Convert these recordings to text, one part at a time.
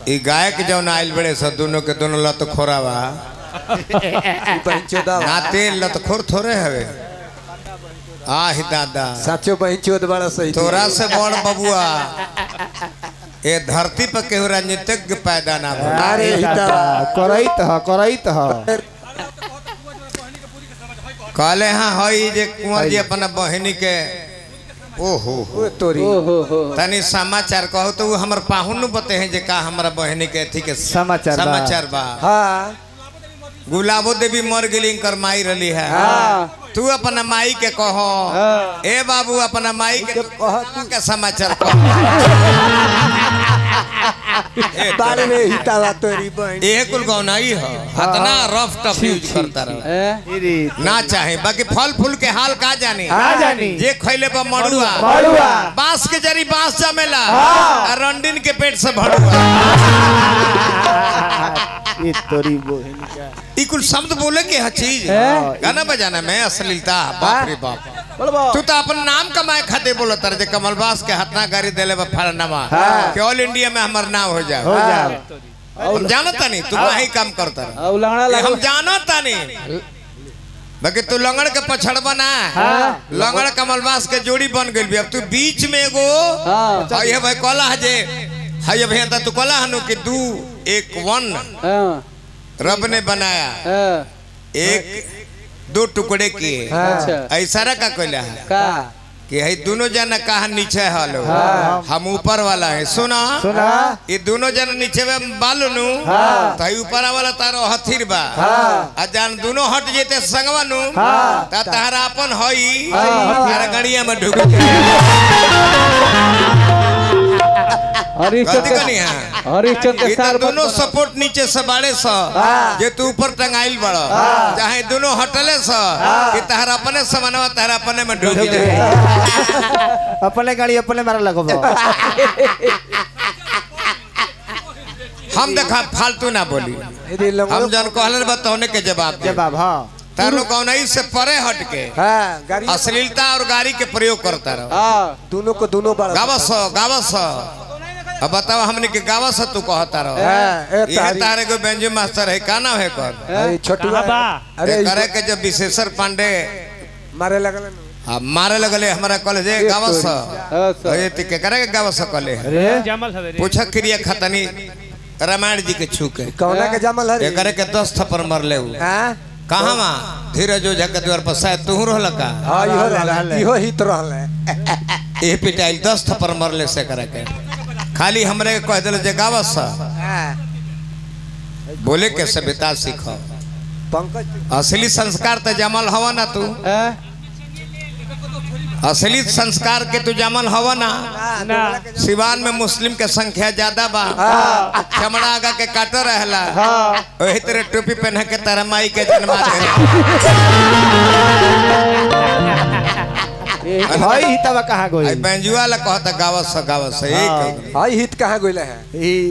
ई गायक जौन आइल बड़े सब दोनों के दोनों लत खोरावा ना तेल लत खोर थोड़े हवे आह दादा साचो बहिचोद बड़ा सही तोरा से बड़ बबुआ ए धरती पर केहू राजनीतिज्ञ पैदा ना हो। अरे करैत ह कहले हाँ हई जे कुंवर जी अपना बहनी के ओहो तोरी तनी समाचार कहो तो हमर पाहुन बते हैं जे का हमरा बहनी के थी के समाचार बा। हाँ गुलाबो देवी मर गेली कर माई रही है। तू अपना माई के कहो ए बाबू अपना माई के के समाचार कहो बारे में हितावा तोरी बहन ए कुल गौनाई हो हतना रफ टफ यूज करता रहो ना चाहे बाकी फल फूल के हाल का जानी जे खइले पर मड़ुआ बांस के जरी बांस जमेला रंडीन के पेट से भड़ुआ ये तोरी बहन का ई कुल शब्द बोले के हर चीज गाना बजाना में अश्लीलता बाप रे बाप। तू तो अपन नाम कमाए खाते बोलत रे कमलबास के हतना गाड़ी देले बा फलनामा कि ऑल इंडिया में हमर नाम हो जाए हम जानता नहीं तू वही काम करता हम जानता नहीं बाकी तू लंगड़ के पछड़बा ना लंगड़ कमलबास के जोड़ी बन गई अब तू बीच में एगो ये भाई कहला जे हाय भैया तू कहला हनु कि 2 1 1 रब ने बनाया 1 2 टुकड़े किए ऐसा का कहला है कि है दोनों जना कहा नीचे हालो हम ऊपर वाला है सुना ये दोनों जना नीचे में बालू नु तो ऊपर वाला तारो हथिर बा आ जान दोनों हट जेते संगवा नु ता तारा अपन हई तारा गड़िया में ढुक हरिचंद के सार दोनों सपोर्ट नीचे से बाड़े स जे तू ऊपर टंगाइल बड़ा चाहे दोनों हटले स कि तहरा अपने समानवा तहरा अपने में ढुक जाए अपने गाड़ी अपने मारा लगबो हम देखा फालतू ना बोली हम जन कहले बताओने के जवाब हां तारो कौनई से परे हट के अश्लीलता और गाड़ी के प्रयोग करता रहो दोनों को दोनों बार गावस अब बताओ हमने के गावस तू कहता रहो ये तारे को बेंजू मास्टर है का नाम है कर छोटुआ अरे करे के जब विशेषर पांडे मारे लगले हमारा कॉलेज गावस ये के करे के गावस कॉलेज पूछा क्रिया खतनी रामायण जी के छू के कौना के जमल है करे के 10 थप्पड़ मरले हां कहां मा धीरज ओझा के द्वार पर शायद तू रहल का हां इहो हित रहल ए पिटाइल 10 थप्पड़ मरले से करे के खाली हमरे कह देले जे गावस बोले के सभ्यता सीखो पंकज असली संस्कार त जमल हवा ना तू असली संस्कार के तू जमल हवा ना सिवान में मुस्लिम के संख्या ज्यादा बा चमड़ा आगा के काटो रहला ओही तरह टोपी पहन के तारा माई के जन्मा दे हाय हितवा कहां गई आई बेंजुआ ला कहता गावस एक हाय हित कहां गइले है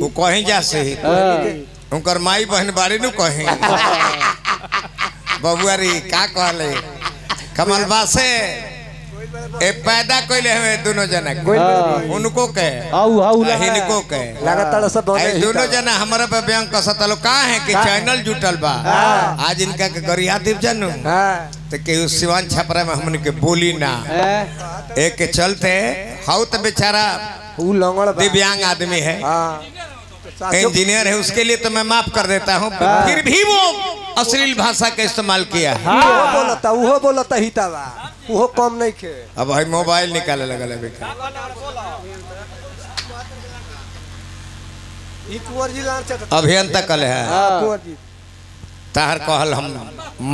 वो कहीं जा से उनकर माई बहन बाड़ी नु कहीं बबुआरी का कहले कमलबासे ए पैदा कइले हमें दोनों जना उनको के इनको के लगातार सब दोनों जना हमारा पे बयान कसतलो का है कि चैनल जुटल बा आज इनका के गरिया दीप जानू तो के सिवान छपरा में हमन के बोली ना एक के चलते हाउ तो बेचारा वो लंगड़ दिव्यांग आदमी है इंजीनियर है उसके लिए तो मैं माफ कर देता हूँ फिर भी वो अश्लील भाषा का इस्तेमाल किया है वो बोलता हितावा वो कम नहीं के अब भाई मोबाइल निकाले लगल है अभियंता कल है ताहर कहल हम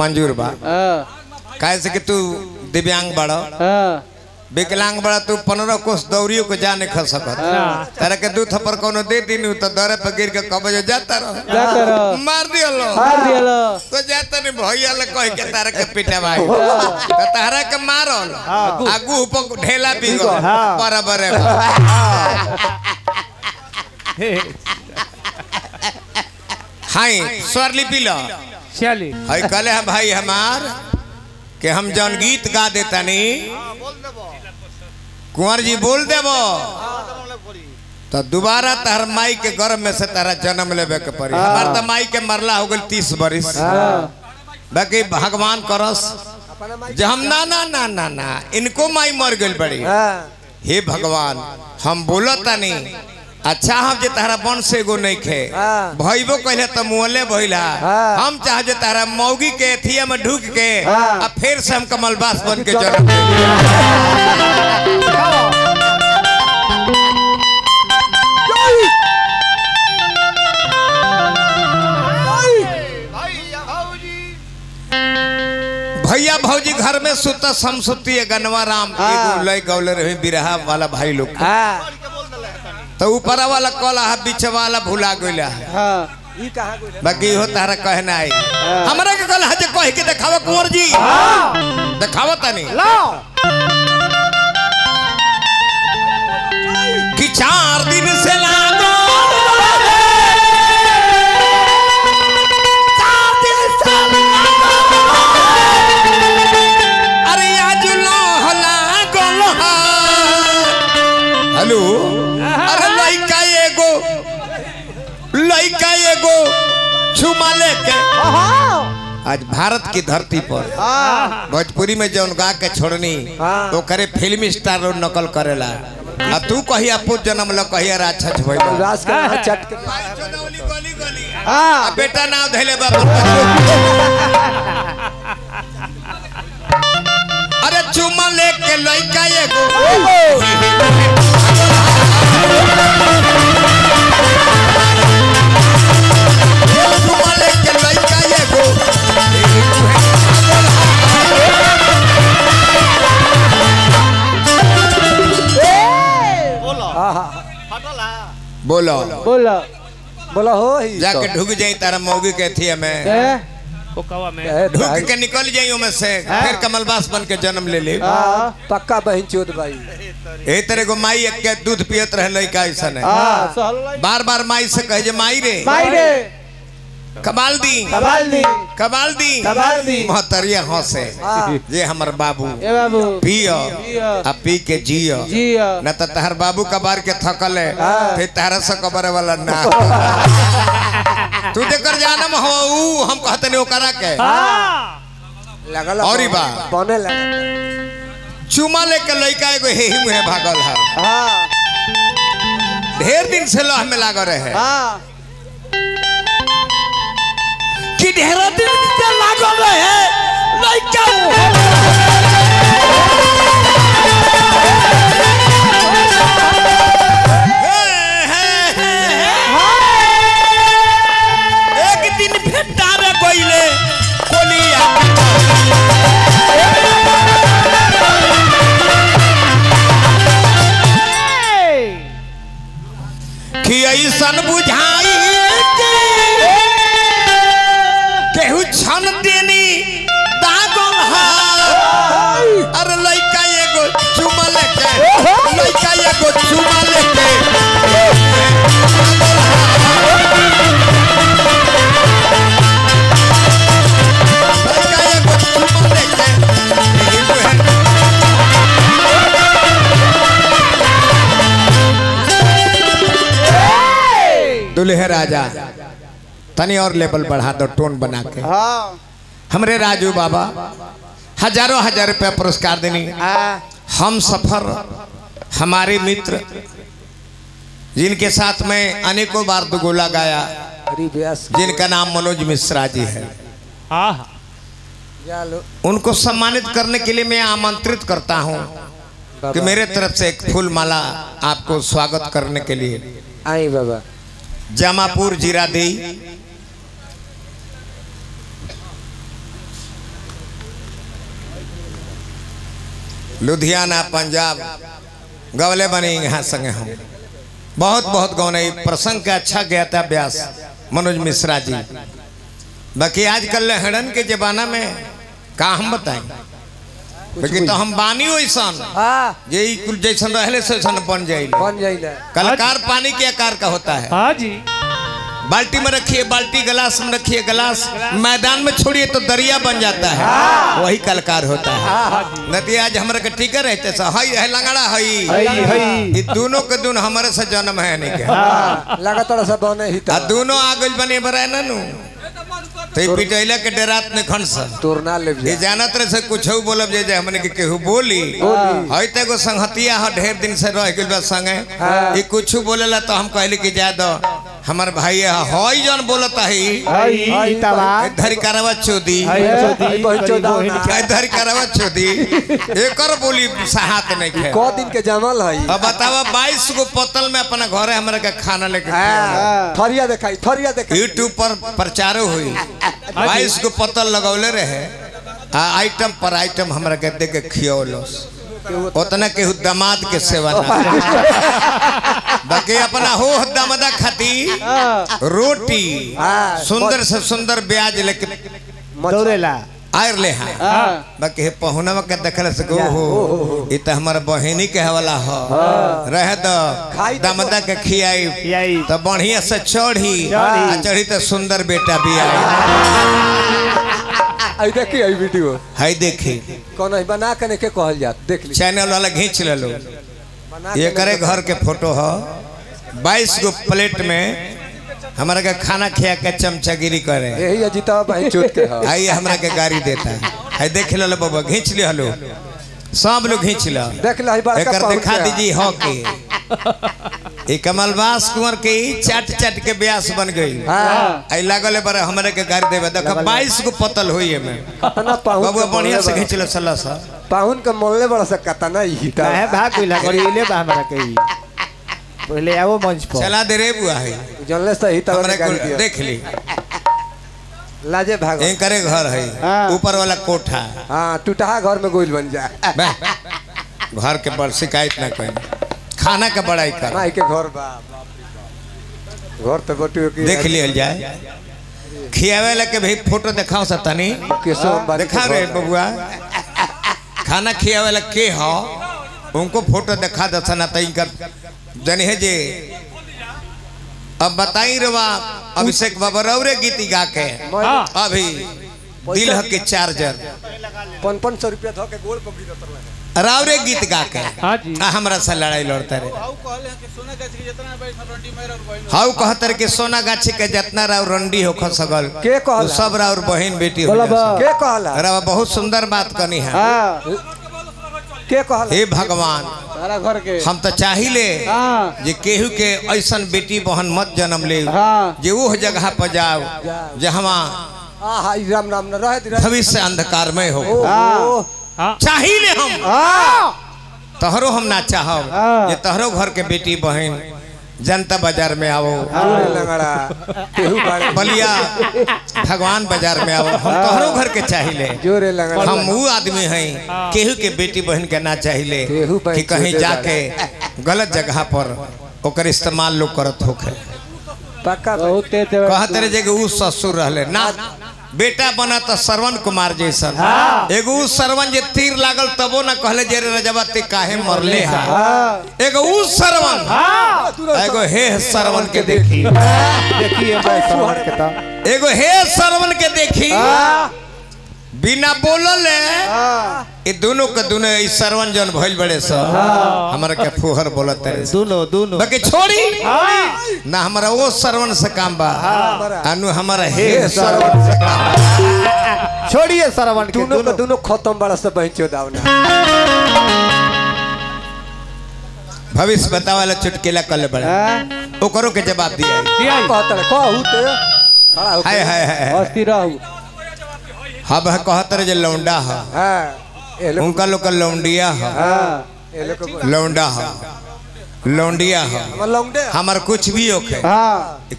मंजूर बा कैसे कि तू दिव्यांग बड़ा विकलांग बड़ा तू 15 कोस दौड़ियों को जा नहीं खा सकत तारा के 2 थप्पड़ कोनो दे दीनु तो दरे पर गिर के कबज जाता रहो मार दियलो तो जाता नहीं भैया ले कह के तारा के पिटा भाई तो तारा के मारल आगू ऊपर ढेला बिगो बराबर है हाय स्वरलिपि लो चली हाय कले है भाई हमार के हम जौन गीत गा देता नहीं कुंवर जी बोल देबो तो दोबारा तहर माई के गर्भ में से तारा जन्म लेवे के पड़ी। हमार तो माई के मरला हो गई 30 बरिस। बाकी भगवान करस जे हम ना ना ना ना ना इनको माई मर गई बड़ी। हे भगवान हम बोलता नहीं अच्छा हम जे तारा बन से एगो नहीं खे भइबो कहले त मुहले भइला। हम चाह जे तारा मौगी के एथिया में ढुक के अब फिर से हम कमलबास बन के जन्म भैया भौजी घर में सुत समसुती गनवा राम एगो लय गौले रहे बिरहा वाला भाई लोग तो ऊपर वाला कला है बीच वाला भुला गइला ई कहां गइला बाकी हो तारा कहना आई हमरा के कल हजे कह के देखावा कुंवर जी देखावा तनी लाओ कि 4 दिन से लागो 4 दिन से अरे आज लो हला गोलहा हेलो अरे लइका एगो छुमा लेके आज भारत की धरती पर भोजपुरी में जौन गा के छोड़नी तो करे फिल्मी स्टार लोग नकल करेला। आ तू कहिया पूत जन्म ल कहिया राक्षस भइल रास के चट के गली गली बेटा नाव धैले बाप अरे चुमा लेके लइका एगो बोलो बोलो बोलो हो ही जाके ढुक जाई तारा मौगी के थी में ढुक के निकल जाई में से फिर कमलबास बन के जन्म ले ले पक्का बहन चोद भाई ए तेरे को माई एक के दूध पियत रह लइका ऐसा है बार बार माई से कहे जे माई रे कबाल दी कबाल दी कबाल दी कबाल दी महतरिया हंसे जे हमर बाबू ए बाबू पियो आ पी के जियो न त तहर बाबू कबार के थकल है फिर तहरा से कबर वाला ना तू देकर जानम हो ऊ हम कहते नहीं ओकरा के लगल औरी बा बने लगा चुमा लेके लइका एगो हेही मुहे भागल है ढेर दिन से लह में लागल रहे कि ढेर दिन से लागल रहे लइका एक दिन भेटारे गइले कोलिया कि ऐसन बुझाई केहू छन देनी दागल है अरे लइका एगो चुमा लेके लइका एगो चुमा लेके लइका एगो चुमा लेके दुल्हे राजा तनी और लेवल बढ़ा दो टोन बना के हमरे राजू बाबा हजारों हजार रुपया पुरस्कार देनी हम सफर हमारे मित्र जिनके साथ में अनेकों बार दुगोला गाया जिनका नाम मनोज मिश्रा जी है उनको सम्मानित करने के लिए मैं आमंत्रित करता हूं कि मेरे तरफ से एक फूल माला आपको स्वागत करने के लिए आई बाबा जामापुर जीरादेई लुधियाना पंजाब गवले बने यहाँ संगे हम बहुत बहुत गौने प्रसंग का अच्छा गया था व्यास मनोज मिश्रा जी। बाकी आजकल लहड़न के जमाना में का हम बताएं लेकिन तो हम बानी वैसन जे कुल जैसन रहले से बन जाइले बन जाइले कलाकार पानी के आकार का होता है। हाँ जी बाल्टी में रखिए, बाल्टी गिलास में रखिए, गिलास मैदान में छोड़िए तो दरिया बन जाता है। वही कलाकार होता है। नदी आज हमारे के टीका रहते है लंगड़ा है दोनों के दोनों हमारे से जन्म है नहीं के लगातार सब बने ही दोनों आगे बने बराए ना नु तो पिटैला के डरात ने खंड से तोरना ले ये जानत रहे से कुछ बोलब जे हमने के केहू बोली हई त एगो संगतिया ह ढेर दिन से रह गेल बा संगे ई कुछ बोलेला तो हम कहली कि जा दो हमार भाई हई जन बोलत है धरी करवा चोदी धरी करवा चोदी एकर बोली साहत नहीं है को दिन के जमल है। अब बतावा 22 गो पतल में अपना घरे हमरा के खाना लेके थरिया दिखाई यूट्यूब पर प्रचार हुई 22 गो पतल लगौले रहे आइटम पर आइटम हमरा के दे के खियौलस उतना के दामाद के सेवा ना बाकी अपना हो दामादा खाती रोटी सुंदर से सुंदर ब्याज लेके दौड़ेला आयर ले बाकी पहुनवा के देखल से हो ई त हमर बहिनी के हवाला हो रहे तो दामादा के खियाई तो बढ़िया से चढ़ी तो सुंदर बेटा भी आई देखी आई वीडियो हाय देखी कौन है बना के के कहल जात देख ली चैनल वाला खींच ले लो ये करे घर के फोटो हो 22 गो प्लेट में हमारा के खाना खिया के चमचागिरी करे यही अजीता भाई चोट के है आइए हमरा के गाड़ी देता है हाय देख लो बाबा खींच ले हलो सब लोग खींच लो देख लो एकर दिखा दीजिए हो के ई कमलबास कुंवर के चाट चाट के ब्यास बन गई आई लागल बरे हमरे के गाड़ी देबे देखो 22 गो पतल होई में कतना पाहुन बाबू बढ़िया से खींच लो सल्ला सा पाहुन के मोलले बड़ा से कतना ही का है भाग कोइला करिले बा हमरा के पहले आओ मंच पर चला दे रे बुआ है जनले सही तब देख ली लाजे भाग ए करे घर है ऊपर वाला कोठा हां टूटा घर में गोइल बन जा घर के बड़ शिकायत ना कोई खाना का बड़ाई कर माई के घर बा घर तो बटुए की देख लियल जाए खियावे लगे भाई फोटो दिखाओ सतनी केसो दिखा रे बबुआ खाना खियावे लगे के हो उनको फोटो दिखा दसना तई कर जनी है जे अब बताई रवा अभिषेक बाबा रौरे गीत गा के अभी दिल है के चार्जर 500 रुपया धो के गोल पकड़ी दतर रावरे गीत गा के हमरा से लड़ाई लड़ता रे हाउ कहतर के सोना गाछी के जितना राव रंडी हो खसगल के कहल सब राव बहन बेटी हो के कहला राव बहुत सुंदर बात करनी है के कहला हे भगवान सारा घर के हम तो चाहिए जे केहू के ऐसन बेटी बहन मत जन्म ले जे वो जगह पर जाओ जहाँ राम राम न रहे भविष्य अंधकारमय हो चाहिए हम तहरो हम ना चाहो ये तहरो घर के बेटी बहन जनता बाजार में आओ बलिया भगवान बाजार में आओ हम तोहरो घर के चाहिए हम वो आदमी हैं केहू के बेटी बहन के ना चाहिए कि कहीं जाके गलत जगह पर ओकर इस्तेमाल लोग करत होके कहते रहे कि वो ससुर रहले ना बेटा बना तो श्रवण कुमार जैसा एगो श्रवण जे तीर लागल तबो ना कहले जे रजबा ते काहे मरले है एगो उ श्रवण एगो हे श्रवण के देखी देखिए मैं श्रवण के ता एगो हे श्रवण के देखी बिना बोलल ये दोनों के दोनों श्रवण जन भइल बड़े स हमरा के फुहर बोलत रे दोनों बाकी छोड़ी ना हमरा वो श्रवण से काम बा अनु हमरा हे श्रवण से काम छोड़िए श्रवण के दोनों खत्म बड़ा से बहचो दावना भविष्य बतावाला चुटकेला कल बड़ा ओकरो के जवाब दिया कहत रे कहू ते हाय हाय हाय अस्थिर रहू हब कहतर जे लौंडा है उनका लोग लौंडिया है लौंडा है लौंडिया है हमार कुछ भी ओके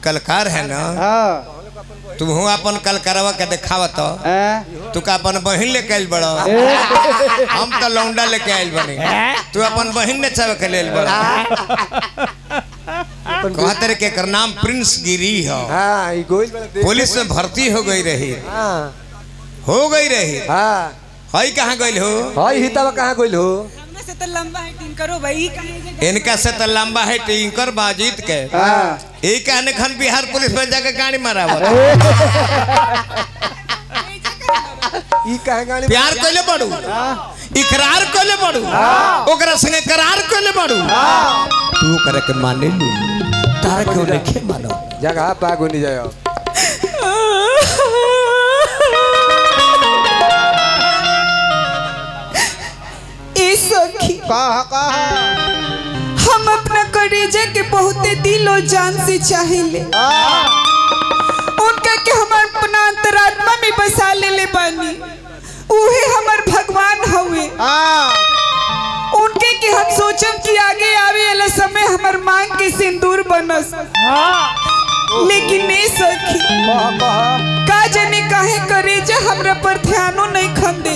कलकार है ना तुम हूँ अपन कलकारवा के दिखावा तो तू का अपन बहन लेके आइल बड़ा हम तो लौंडा लेके आइल बनी तू अपन बहन ने चावे के लेल बड़ा कहतर के कर नाम प्रिंस गिरी है पुलिस में भर्ती हो गई रही हाई कहाँ गइल हो हाई हितावा कहाँ गइल हो हमने से तो लंबा है टीम करो भाई कहीं इनका से तो लंबा है टिंकर बाजीत के एक कहने खन बिहार पुलिस में जाके गाड़ी मारा ई कहे गाड़ी प्यार कोले पड़ू इकरार कोले पड़ू ओकरा संगे करार कोले पड़ू तू करे के माने लू तारा क्यों देखे मानो जगह पागो नहीं जायो ए सखी कहा हम अपना करेजा के बहुते दिल और जान से चाहेले उनका के हमार अपना अंतरात्मा में बसा ले बानी उहे हमार भगवान हवे उनके के हम सोचम कि आगे आवे वाला समय हमार मांग के सिंदूर बनस लेकिन नहीं सखी का जाने काहे करेजा हमरा पर ध्यानो नहीं खंदे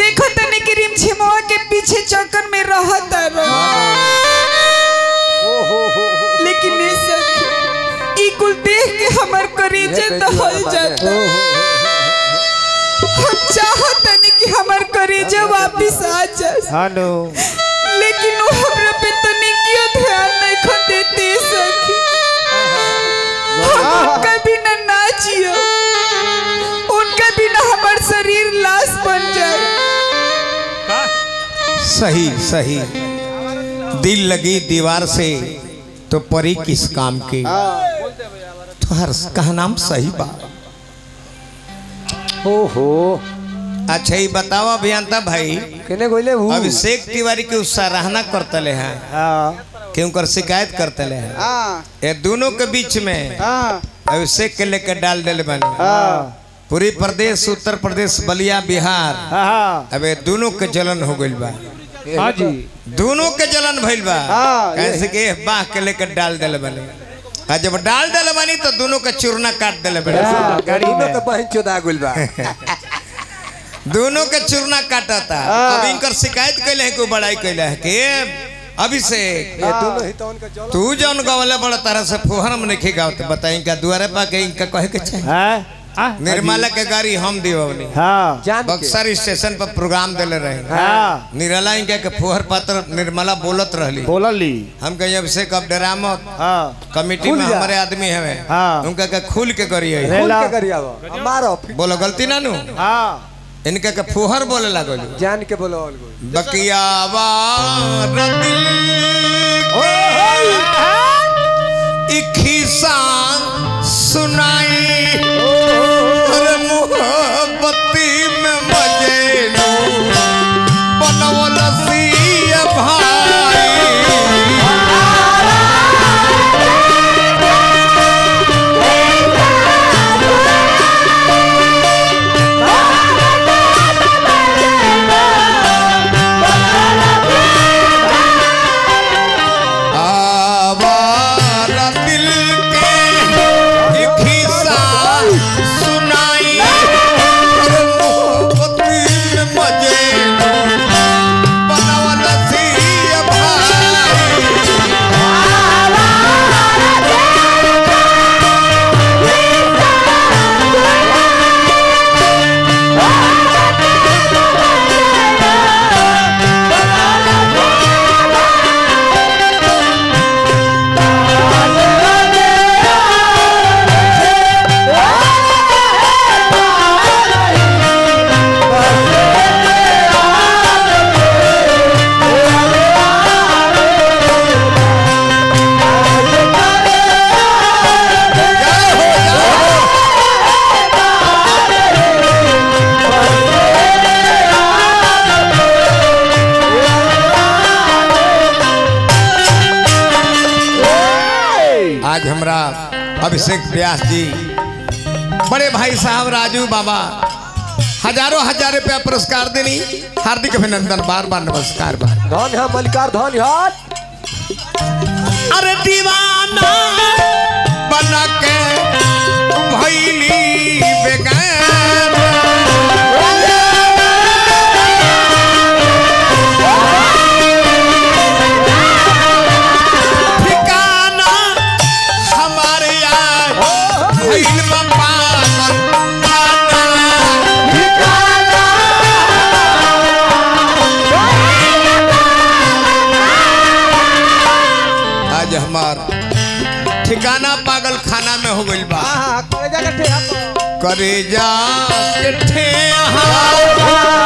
देखो तने कि रिमझिमवा के पीछे चक्कर में रहता लेकिन नहीं सखी ई कुल देख के हमार करेजा दहल जाता हम चाहत नहीं कि हमार करेजा वापस आ जाए लेकिन वो हमरा पे तने क्यों ध्यान नहीं खंदेते सखी उनका बिना नाचियो उनका बिना हमार शरीर लाश बन जाए सही सही दिल लगी दीवार से तो परी किस काम की तो हर कहा नाम सही बात ओहो अच्छा ये बताओ अभियंता भाई केने गोले हूं अभिषेक तिवारी की सराहना करतले हैं क्यों कर शिकायत करतले हैं ये दोनों के बीच में अभिषेक के लेकर डाल दिले बने पूरी प्रदेश उत्तर प्रदेश बलिया बिहार अब ये दोनों के जलन हो गइल बा जी दोनों के जलन भइल बा कैसे के बाह के लेकर डाल दिले बने आ जब डाल दिले बनी तो दोनों का चूरना काट दिले बने गाड़ी में तो बहन चोदा गुल बा दोनों के चूरना काटा था अब इनकर शिकायत कैले है को बड़ाई कैले है कि अभिषेक दोनों ही तो उनका चलो तू जौन गवले बड़ा तरह से फुहर में नहीं गावत बताई का दुआरे पा के इनका कहे के चाहिए निर्मला के गाड़ी हम दिवनी बक्सर स्टेशन पर प्रोग्राम देले रहे निराला इनका के फुहर पात्र निर्मला बोलत रहली हम कहीं अभिषेक अब डरामत कमेटी में हमारे आदमी है उनका के खुल के करिए मारो बोलो गलती ना नु इनका के फुहर बोले लागल जान के बोलो बकिया खिस्सा सुनाई मोहब्बती में मजे लो बनवल सिया भाई आज हमरा अभिषेक व्यास जी बड़े भाई साहब राजू बाबा हजारों हजार रुपया पुरस्कार देनी हार्दिक अभिनंदन बार बार नमस्कार बार धन है मलिकार धन है अरे दीवाना बना के भैली बेगान ठिकाना हमारे यार भैल पागल बादल खाना में हो गइल बा। करे जा के ठेहा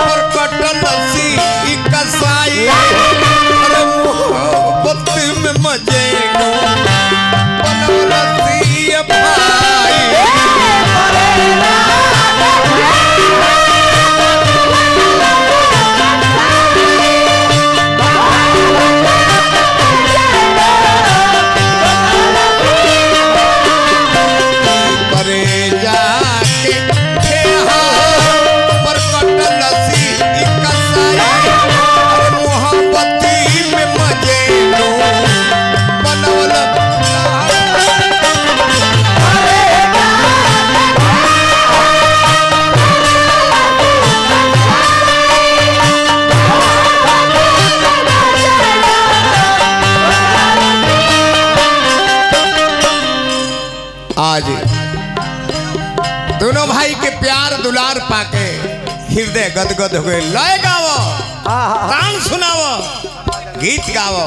और कटल सी ई कसाई अरे मोहब्बत में मजे बनल सी भाई आज दोनों भाई के प्यार दुलार पाके हृदय गदगद हो गए। लय गावो, तान सुनावो, गीत गावो।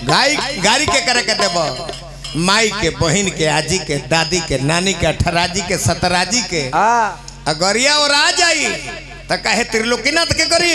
गाड़ी के करे के देबो माई के, बहन के, आजी के, दादी के, नानी के, अठराजी के, सतराजी के। अगरिया और आ जाई तो कहे त्रिलोकीनाथ के करी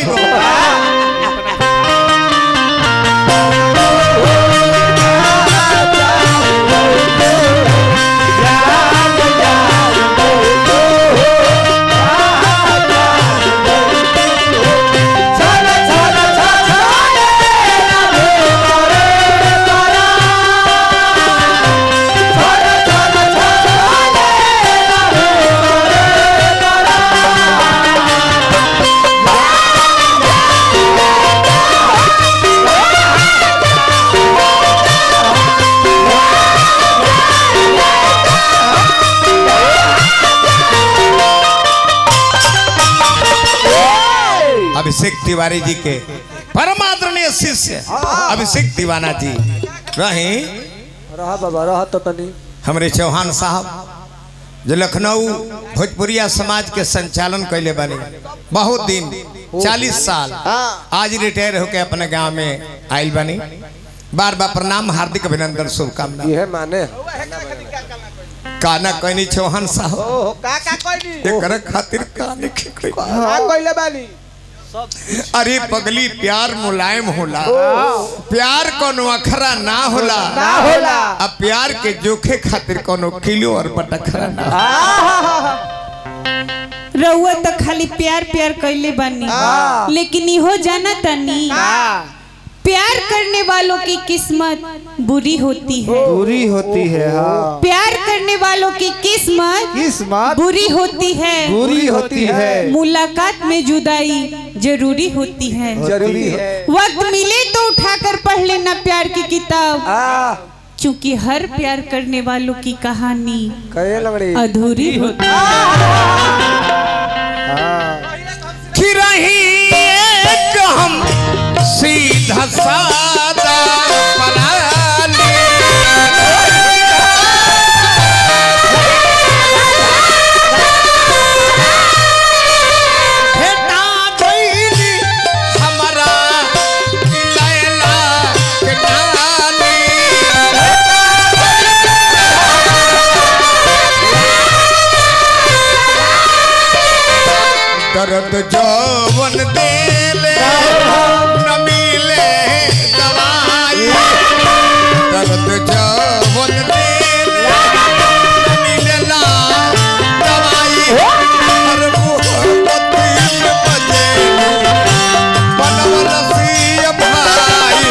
अभिषेक तिवारी जी के परम आदरणीय शिष्य अभिषेक दीवाना जी रहा बाबा रहा तो तनी हमारे चौहान साहब जो लखनऊ भोजपुरिया समाज के संचालन कैले बने बहुत दिन 40 साल आज रिटायर होके अपने गांव में आयल बनी। बार बार प्रणाम, हार्दिक अभिनंदन, शुभकामना। ये माने काना कहनी चौहान साहब का खातिर अरे पगली प्यार मुलायम होला, प्यार कोनो अखरा ना होला, अब प्यार के जोखे खातिर कोनो किलो और पटखरा ना। रउआ तो खाली प्यार प्यार कैले बानी, लेकिन इहो जाना तनी प्यार करने वालों की किस्मत बुरी होती है, बुरी होती है। हाँ। प्यार करने वालों की किस्मत बुरी होती है, बुरी होती है। मुलाकात में जुदाई जरूरी होती है, जरूरी है। वक्त मिले तो उठाकर पढ़ लेना प्यार की किताब, क्योंकि हर प्यार करने वालों की कहानी अधूरी होती है। हम सीधा सादा पलाली हेटा धोइली हमारा लैला के नानी दर्द जौवन देले न मिले दवाई, दर्द जौवन देले न मिलेला दवाई, हर मोहब्बत में बजे बनवल सी भाई।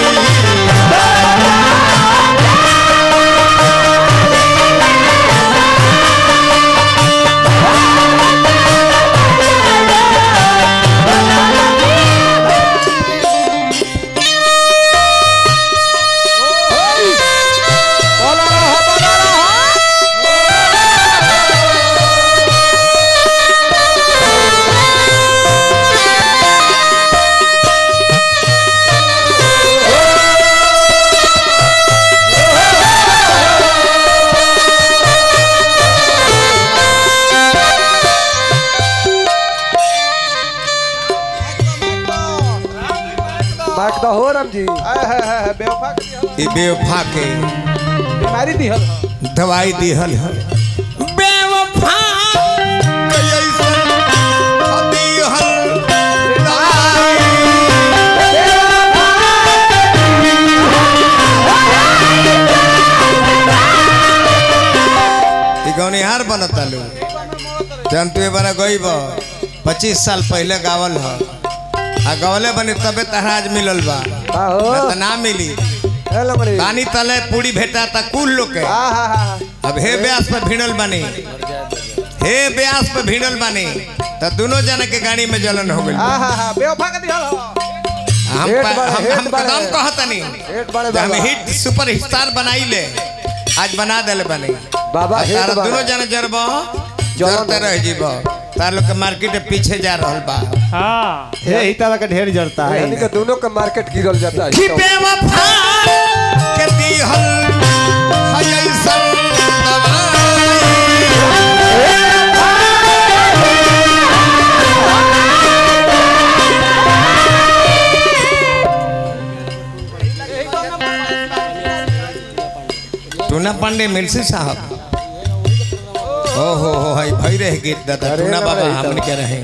हो राम जी बेवफा के गाड़ी दिहल दवाई दिहल बेवफा गौनिहार बनता लो जन तू बार गईब 25 साल पहले गावल ह आ गवले बनी तबे तहराज मिलल बा त ना मिली पानी तले पूरी भेटा त कुल लोग के अब हे ब्यास पे भिड़ल बनी हे ब्यास पे भिड़ल बनी त दोनों जने के गाड़ी में जलन हो गइल हम कदम कहतनी हम हिट सुपर स्टार बनाई ले आज बना देले बनी बाबा तार दोनों जने जरबो जरते रह जीबो तार लोग के मार्केट के पीछे जा रहल बा हां हे हितावा के ढेर जड़ता है यानी कि दोनों का मार्केट गिरल जाता है कि बेवफा के दिहल है ऐसन टूना पांडे मिलसी साहब ओ हो भाई रह गीत दादा टूना बाबा हमने के रहे